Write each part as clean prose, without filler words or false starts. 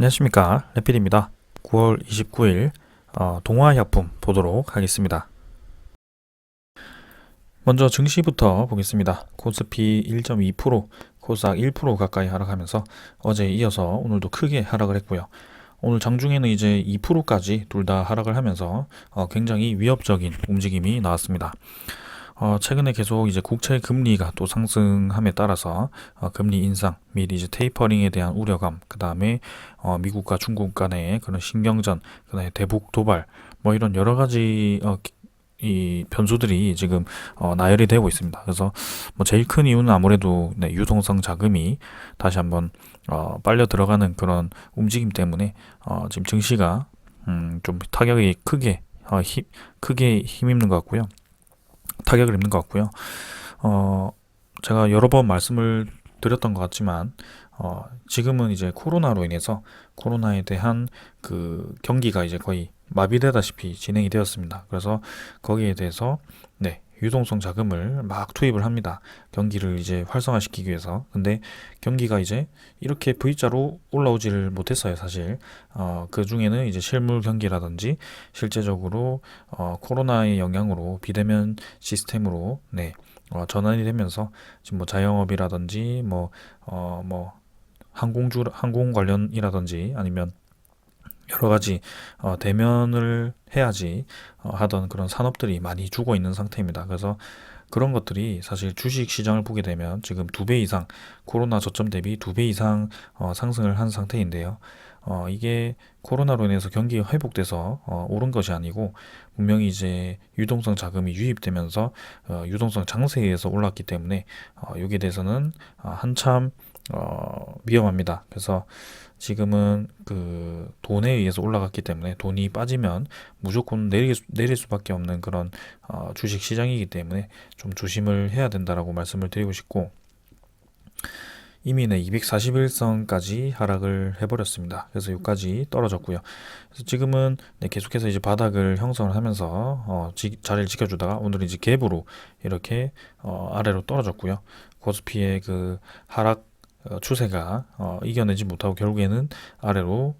안녕하십니까, 레필입니다. 9월 29일 동화약품 보도록 하겠습니다. 먼저 증시부터 보겠습니다. 코스피 1.2%, 코스닥 1% 가까이 하락하면서 어제에 이어서 오늘도 크게 하락을 했고요. 오늘 장중에는 이제 2%까지 둘 다 하락을 하면서 굉장히 위협적인 움직임이 나왔습니다. 최근에 계속 이제 국채 금리가 또 상승함에 따라서 금리 인상 및 이제 테이퍼링에 대한 우려감, 그 다음에 미국과 중국 간의 그런 신경전, 그 다음에 대북 도발, 뭐 이런 여러 가지 이 변수들이 지금 나열이 되고 있습니다. 그래서 뭐 제일 큰 이유는 아무래도 유동성 자금이 다시 한번 빨려 들어가는 그런 움직임 때문에 지금 증시가 좀 타격이 크게 힘입는 것 같고요. 타격을 입는 것 같고요. 제가 여러 번 말씀을 드렸던 것 같지만, 지금은 이제 코로나로 인해서 코로나에 대한 그 경기가 이제 거의 마비되다시피 진행이 되었습니다. 그래서 거기에 대해서 유동성 자금을 막 투입을 합니다. 경기를 이제 활성화시키기 위해서. 근데 경기가 이제 이렇게 V자로 올라오지를 못했어요, 사실. 그 중에는 이제 실물 경기라든지 실제적으로 코로나의 영향으로 비대면 시스템으로 전환이 되면서 지금 뭐 자영업이라든지 뭐 항공 관련이라든지 아니면 여러 가지 대면을 해야지 하던 그런 산업들이 많이 죽어 있는 상태입니다. 그래서 그런 것들이 사실 주식 시장을 보게 되면 지금 2배 이상, 코로나 저점 대비 2배 이상 상승을 한 상태인데요. 이게 코로나로 인해서 경기가 회복돼서 오른 것이 아니고 분명히 이제 유동성 자금이 유입되면서 유동성 장세에 의해서 올랐기 때문에 여기에 대해서는 한참 위험합니다. 그래서 지금은 그 돈에 의해서 올라갔기 때문에 돈이 빠지면 무조건 내릴 수밖에 없는 그런 주식 시장이기 때문에 좀 조심을 해야 된다라고 말씀을 드리고 싶고, 이미 241선까지 하락을 해버렸습니다. 그래서 여기까지 떨어졌고요. 그래서 지금은 계속해서 이제 바닥을 형성을 하면서 자리를 지켜주다가 오늘은 이제 갭으로 이렇게 아래로 떨어졌고요. 코스피의 그 하락 추세가 이겨내지 못하고 결국에는 아래로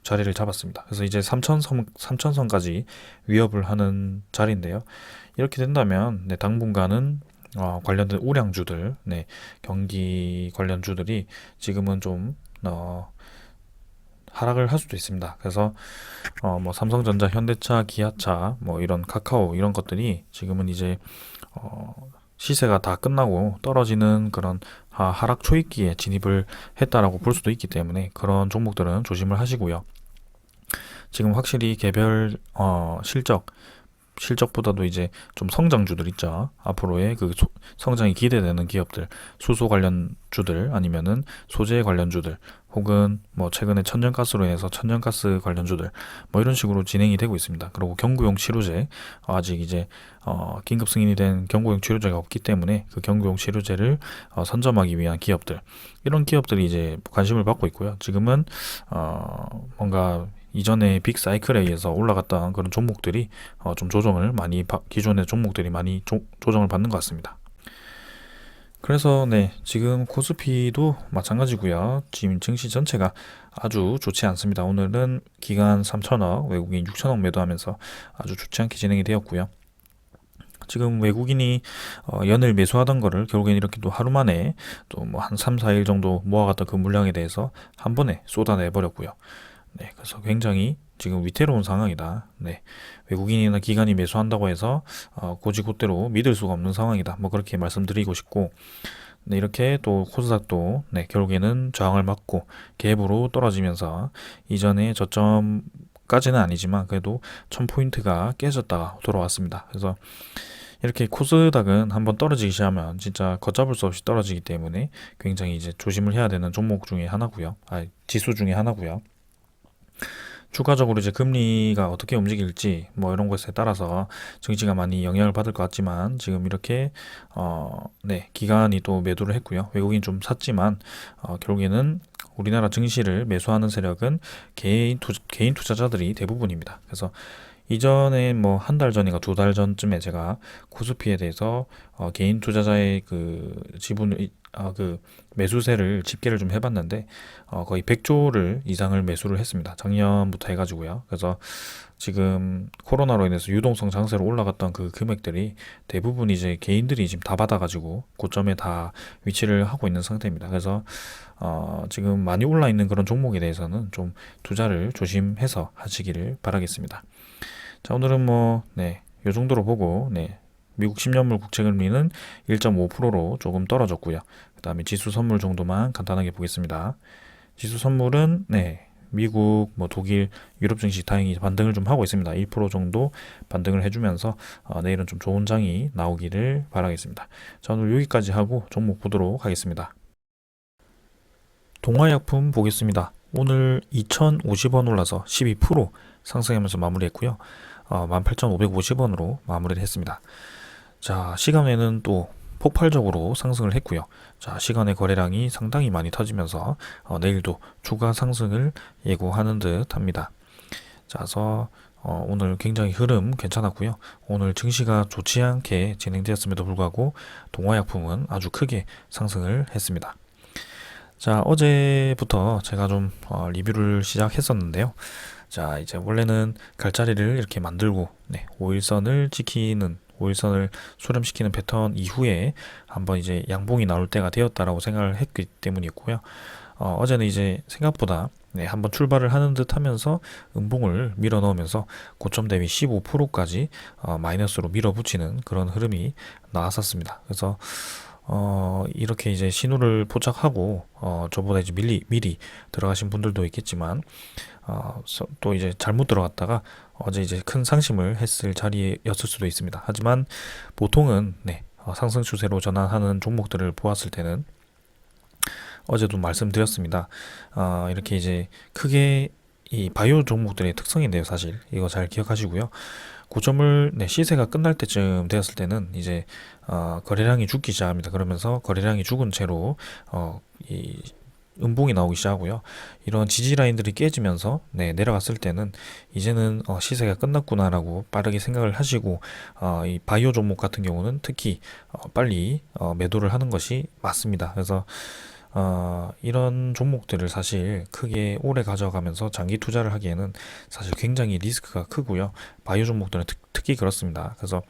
자리를 잡았습니다. 그래서 이제 3천선까지 위협을 하는 자리인데요. 이렇게 된다면 당분간은 관련된 우량주들, 경기 관련주들이 지금은 좀 하락을 할 수도 있습니다. 그래서 뭐 삼성전자, 현대차, 기아차, 뭐 이런 카카오 이런 것들이 지금은 이제 시세가 다 끝나고 떨어지는 그런 하락 초입기에 진입을 했다라고 볼 수도 있기 때문에 그런 종목들은 조심을 하시고요. 지금 확실히 개별 실적보다도 이제 좀 성장주들 있죠. 앞으로의 그 성장이 기대되는 기업들, 수소 관련주들 아니면은 소재 관련주들, 혹은 뭐 최근에 천연가스로 인해서 천연가스 관련주들, 뭐 이런 식으로 진행이 되고 있습니다. 그리고 경구용 치료제, 아직 이제 긴급 승인이 된 경구용 치료제가 없기 때문에 그 경구용 치료제를 선점하기 위한 기업들, 이런 기업들이 이제 관심을 받고 있고요. 지금은 뭔가 이전에 빅 사이클에 의해서 올라갔던 그런 종목들이 좀 기존의 종목들이 많이 조정을 받는 것 같습니다. 그래서 지금 코스피도 마찬가지고요. 지금 증시 전체가 아주 좋지 않습니다. 오늘은 기관 3천억, 외국인 6천억 매도하면서 아주 좋지 않게 진행이 되었고요. 지금 외국인이 연일 매수하던 거를 결국엔 이렇게 또 하루 만에 또 뭐 한 3, 4일 정도 모아갔던 그 물량에 대해서 한 번에 쏟아내 버렸고요. 그래서 굉장히 지금 위태로운 상황이다. 외국인이나 기관이 매수한다고 해서 고지고대로 믿을 수가 없는 상황이다. 뭐 그렇게 말씀드리고 싶고, 이렇게 또 코스닥도 결국에는 저항을 맞고 갭으로 떨어지면서 이전에 저점까지는 아니지만 그래도 1000포인트가 깨졌다가 돌아왔습니다. 그래서 이렇게 코스닥은 한번 떨어지기 시작하면 진짜 걷잡을 수 없이 떨어지기 때문에 굉장히 이제 조심을 해야 되는 종목 중에 하나고요. 지수 중에 하나고요. 추가적으로 이제 금리가 어떻게 움직일지 뭐 이런 것에 따라서 증시가 많이 영향을 받을 것 같지만, 지금 이렇게 기관이 또 매도를 했고요. 외국인 좀 샀지만 결국에는 우리나라 증시를 매수하는 세력은 개인 투자자들이 대부분입니다. 그래서 이전에 뭐 한 달 전인가 2달 전쯤에 제가 코스피에 대해서 개인 투자자의 그 그 매수세를 집계를 좀 해봤는데 거의 100조를 이상을 매수를 했습니다. 작년부터 해가지고요. 그래서 지금 코로나로 인해서 유동성 장세로 올라갔던 그 금액들이 대부분 이제 개인들이 지금 다 받아가지고 고점에 다 위치를 하고 있는 상태입니다. 그래서 지금 많이 올라 있는 그런 종목에 대해서는 좀 투자를 조심해서 하시기를 바라겠습니다. 자, 오늘은 요 정도로 보고, 미국 10년물 국채금리는 1.5%로 조금 떨어졌고요. 그 다음에 지수 선물 정도만 간단하게 보겠습니다. 지수 선물은, 미국, 독일, 유럽 증시 다행히 반등을 좀 하고 있습니다. 1% 정도 반등을 해주면서 내일은 좀 좋은 장이 나오기를 바라겠습니다. 자, 오늘 여기까지 하고 종목 보도록 하겠습니다. 동화약품 보겠습니다. 오늘 2,050원 올라서 12% 상승하면서 마무리했고요. 18,550원으로 마무리를 했습니다. 자, 시간에는 또 폭발적으로 상승을 했고요. 자, 시간의 거래량이 상당히 많이 터지면서 내일도 추가 상승을 예고하는 듯 합니다. 자, 그래서 오늘 굉장히 흐름 괜찮았고요. 오늘 증시가 좋지 않게 진행되었음에도 불구하고 동화약품은 아주 크게 상승을 했습니다. 자, 어제부터 제가 좀 리뷰를 시작했었는데요. 자, 이제 원래는 갈자리를 이렇게 만들고 5일선을 지키는 5일선을 수렴시키는 패턴 이후에 한번 이제 양봉이 나올 때가 되었다라고 생각을 했기 때문이었고요. 어제는 이제 생각보다 한번 출발을 하는 듯 하면서 음봉을 밀어 넣으면서 고점 대비 15%까지 마이너스로 밀어붙이는 그런 흐름이 나왔었습니다. 그래서 이렇게 이제 신호를 포착하고 저보다 이제 미리 들어가신 분들도 있겠지만 또 이제 잘못 들어갔다가 어제 이제 큰 상심을 했을 자리였을 수도 있습니다. 하지만 보통은 상승 추세로 전환하는 종목들을 보았을 때는 어제도 말씀드렸습니다. 이렇게 이제 크게 이 바이오 종목들의 특성인데요, 사실 이거 잘 기억하시고요. 고점을 시세가 끝날 때쯤 되었을 때는 이제 거래량이 죽기 시작합니다. 그러면서 거래량이 죽은 채로 이 음봉이 나오기 시작하고요. 이런 지지 라인들이 깨지면서 내려갔을 때는 이제는 시세가 끝났구나라고 빠르게 생각을 하시고 이 바이오 종목 같은 경우는 특히 빨리 매도를 하는 것이 맞습니다. 그래서 이런 종목들을 사실 크게 오래 가져가면서 장기 투자를 하기에는 사실 굉장히 리스크가 크고요. 바이오 종목들은 특히 그렇습니다. 그래서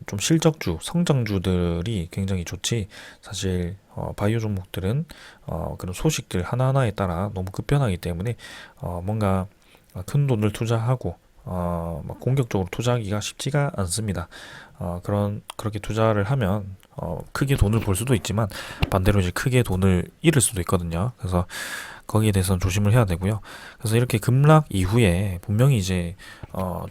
좀 실적주, 성장주들이 굉장히 좋지 사실 바이오 종목들은 그런 소식들 하나하나에 따라 너무 급변하기 때문에 뭔가 큰 돈을 투자하고 막 공격적으로 투자하기가 쉽지가 않습니다. 그렇게 투자를 하면 크게 돈을 벌 수도 있지만 반대로 이제 크게 돈을 잃을 수도 있거든요. 그래서 거기에 대해서는 조심을 해야 되고요. 그래서 이렇게 급락 이후에 분명히 이제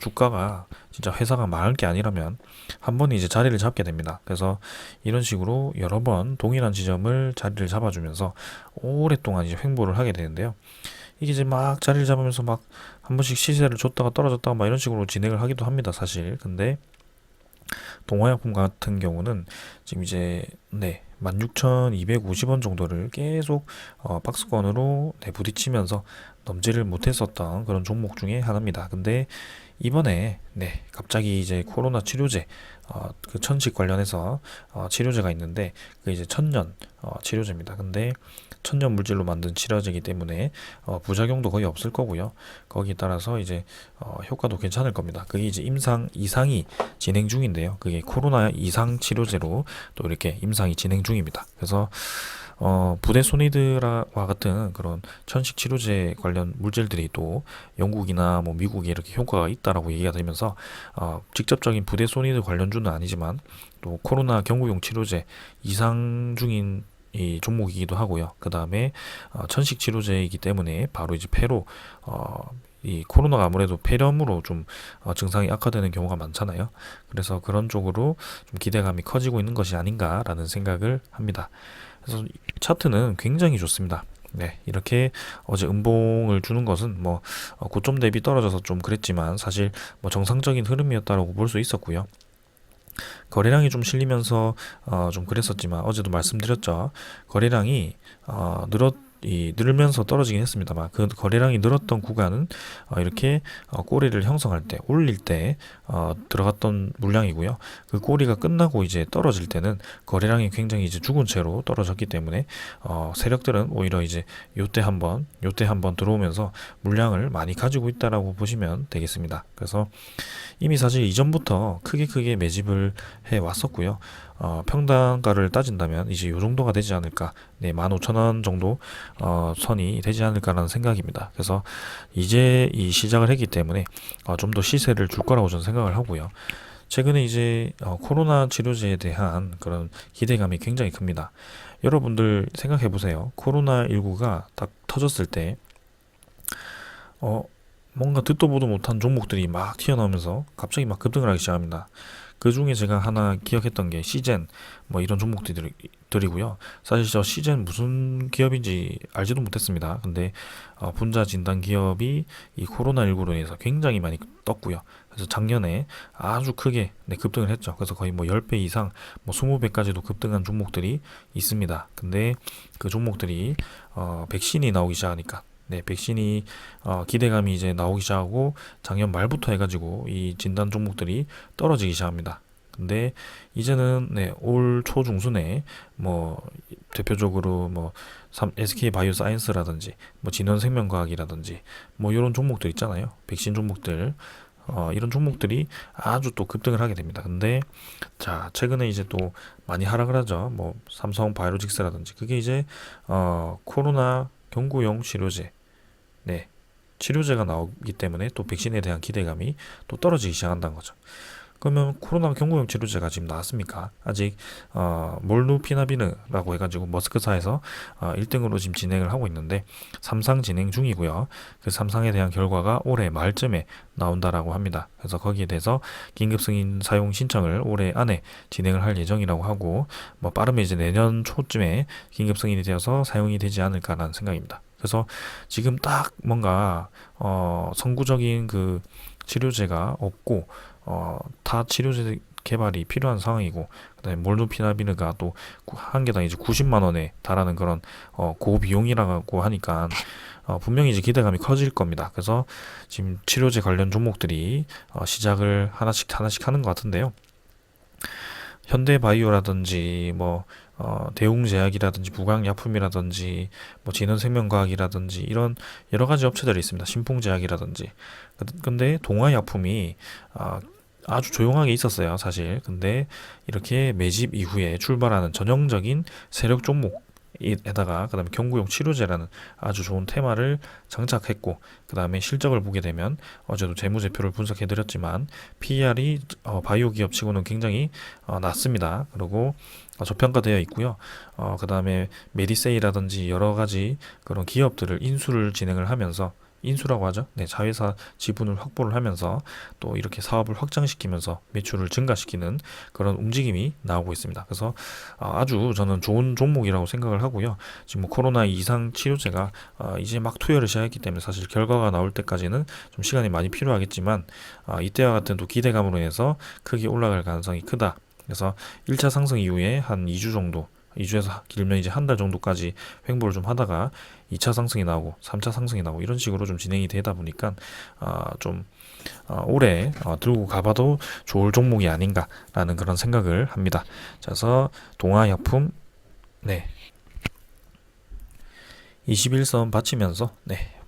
주가가 진짜 회사가 망할 게 아니라면 한 번 이제 자리를 잡게 됩니다. 그래서 이런 식으로 여러 번 동일한 지점을 자리를 잡아주면서 오랫동안 이제 횡보를 하게 되는데요. 이게 이제 막 자리를 잡으면서 막 한 번씩 시세를 줬다가 떨어졌다가 막 이런 식으로 진행을 하기도 합니다, 사실. 근데 동화약품 같은 경우는 지금 이제 16,250원 정도를 계속 박스권으로 부딪히면서 넘지를 못했었던 그런 종목 중에 하나입니다. 근데 이번에 갑자기 이제 코로나 치료제 그 천식 관련해서 치료제가 있는데 그 이제 천년 치료제입니다. 근데 천년 물질로 만든 치료제이기 때문에 부작용도 거의 없을 거고요. 거기에 따라서 이제 효과도 괜찮을 겁니다. 그게 이제 임상 이상이 진행 중인데요. 그게 코로나 이상 치료제로 또 이렇게 임상이 진행 중입니다. 그래서 부대소니드와 같은 그런 천식 치료제 관련 물질들이 또 영국이나 미국에 이렇게 효과가 있다라고 얘기가 되면서 직접적인 부대소니드 관련주는 아니지만 또 코로나 경구용 치료제 이상 중인 이 종목이기도 하고요. 그 다음에 천식 치료제이기 때문에 바로 이제 폐로 이 코로나가 아무래도 폐렴으로 좀 증상이 악화되는 경우가 많잖아요. 그래서 그런 쪽으로 좀 기대감이 커지고 있는 것이 아닌가라는 생각을 합니다. 그래서 차트는 굉장히 좋습니다. 이렇게 어제 음봉을 주는 것은 고점 대비 떨어져서 좀 그랬지만 사실 정상적인 흐름이었다라고 볼 수 있었고요. 거래량이 좀 실리면서 좀 그랬었지만 어제도 말씀드렸죠. 거래량이 늘면서 떨어지긴 했습니다만 그 거래량이 늘었던 구간은 이렇게 꼬리를 형성할 때 올릴 때 들어갔던 물량이고요. 그 꼬리가 끝나고 이제 떨어질 때는 거래량이 굉장히 이제 죽은 채로 떨어졌기 때문에 세력들은 오히려 이제 요때 한번 들어오면서 물량을 많이 가지고 있다라고 보시면 되겠습니다. 그래서 이미 사실 이전부터 크게 매집을 해 왔었고요. 평단가를 따진다면 이제 요 정도가 되지 않을까, 네, 15,000원 정도 선이 되지 않을까라는 생각입니다. 그래서 이제 이 시작을 했기 때문에 좀 더 시세를 줄 거라고 저는 생각을 하고요. 최근에 이제 코로나 치료제에 대한 그런 기대감이 굉장히 큽니다. 여러분들 생각해 보세요. 코로나19가 딱 터졌을 때 뭔가 듣도 보도 못한 종목들이 막 튀어나오면서 갑자기 막 급등을 하기 시작합니다. 그 중에 제가 하나 기억했던 게 시젠 뭐 이런 종목들이고요. 사실 저 시젠 무슨 기업인지 알지도 못했습니다. 근데 분자 진단 기업이 이 코로나19로 인해서 굉장히 많이 떴고요. 그래서 작년에 아주 크게 급등을 했죠. 그래서 거의 뭐 10배 이상, 뭐 20배까지도 급등한 종목들이 있습니다. 근데 그 종목들이 백신이 나오기 시작하니까, 네, 백신이 기대감이 이제 나오기 시작하고 작년 말부터 해가지고 이 진단 종목들이 떨어지기 시작합니다. 근데 이제는 올 초중순에 뭐 대표적으로 뭐 SK 바이오사이언스라든지 뭐 진원생명과학이라든지 뭐 이런 종목들 있잖아요. 백신 종목들. 이런 종목들이 아주 또 급등을 하게 됩니다. 근데 자, 최근에 이제 또 많이 하락을 하죠. 뭐 삼성 바이오로직스라든지 그게 이제 코로나 경구용 치료제, 네, 치료제가 나오기 때문에 또 백신에 대한 기대감이 또 떨어지기 시작한다는 거죠. 그러면 코로나 경구용 치료제가 지금 나왔습니까? 아직 몰누피나비르라고 해가지고 머스크사에서 1등으로 지금 진행을 하고 있는데 3상 진행 중이고요. 그 3상에 대한 결과가 올해 말쯤에 나온다라고 합니다. 그래서 거기에 대해서 긴급 승인 사용 신청을 올해 안에 진행을 할 예정이라고 하고, 뭐 빠르면 이제 내년 초쯤에 긴급 승인이 되어서 사용이 되지 않을까라는 생각입니다. 그래서 지금 딱 뭔가 선구적인 그 치료제가 없고 다 치료제 개발이 필요한 상황이고, 그다음에 몰누피라비르가 또 한 개당 이제 90만 원에 달하는 그런 고비용이라고 하니까 분명히 이제 기대감이 커질 겁니다. 그래서 지금 치료제 관련 종목들이 시작을 하나씩 하는 것 같은데요. 현대바이오라든지 뭐 대웅제약이라든지 부강약품이라든지 뭐 진원생명과학이라든지 이런 여러 가지 업체들이 있습니다. 신풍제약이라든지. 근데 동아약품이 아주 조용하게 있었어요, 사실. 근데 이렇게 매집 이후에 출발하는 전형적인 세력 종목에다가 그다음에 경구용 치료제라는 아주 좋은 테마를 장착했고, 그다음에 실적을 보게 되면 어제도 재무제표를 분석해드렸지만 PER이 바이오 기업치고는 굉장히 낮습니다. 그리고 저평가되어 있고요. 그다음에 메디세이라든지 여러 가지 그런 기업들을 인수를 진행을 하면서, 인수라고 하죠. 네, 자회사 지분을 확보를 하면서 또 이렇게 사업을 확장시키면서 매출을 증가시키는 그런 움직임이 나오고 있습니다. 그래서 아주 저는 좋은 종목이라고 생각을 하고요. 지금 뭐 코로나 이상 치료제가 이제 막 투여를 시작했기 때문에 사실 결과가 나올 때까지는 좀 시간이 많이 필요하겠지만 이때와 같은 또 기대감으로 인해서 크게 올라갈 가능성이 크다. 그래서 1차 상승 이후에 한 2주 정도, 2주에서 길면 이제 한 달 정도까지 횡보를 좀 하다가 2차 상승이 나오고 3차 상승이 나오고 이런 식으로 좀 진행이 되다 보니까 좀 오래 들고 가봐도 좋을 종목이 아닌가라는 그런 생각을 합니다. 그래서 동아약품, 네, 21선 받치면서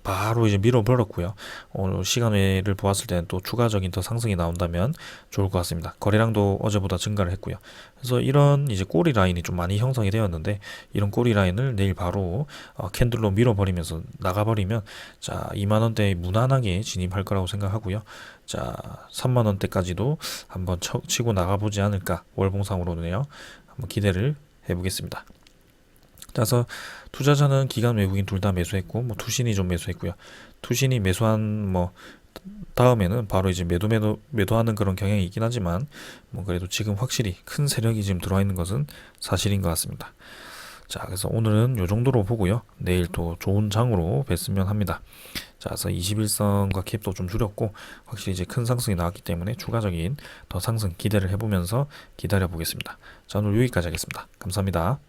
바로 이제 밀어버렸고요. 오늘 시간외를 보았을 때는 또 추가적인 더 상승이 나온다면 좋을 것 같습니다. 거래량도 어제보다 증가를 했고요. 그래서 이런 이제 꼬리 라인이 좀 많이 형성이 되었는데, 이런 꼬리 라인을 내일 바로 캔들로 밀어버리면서 나가버리면 자, 2만 원대에 무난하게 진입할 거라고 생각하고요. 자, 3만 원대까지도 한번 치고 나가보지 않을까, 월봉상으로는요. 한번 기대를 해보겠습니다. 그래서 투자자는 기관 외국인 둘 다 매수했고, 뭐 투신이 좀 매수했고요. 투신이 매수한 뭐 다음에는 바로 이제 매도하는 그런 경향이 있긴 하지만, 뭐 그래도 지금 확실히 큰 세력이 지금 들어와 있는 것은 사실인 것 같습니다. 자, 그래서 오늘은 요 정도로 보고요. 내일 또 좋은 장으로 뵀으면 합니다. 자, 그래서 21선과 캡도 좀 줄였고, 확실히 이제 큰 상승이 나왔기 때문에 추가적인 더 상승 기대를 해보면서 기다려 보겠습니다. 자, 오늘 여기까지 하겠습니다. 감사합니다.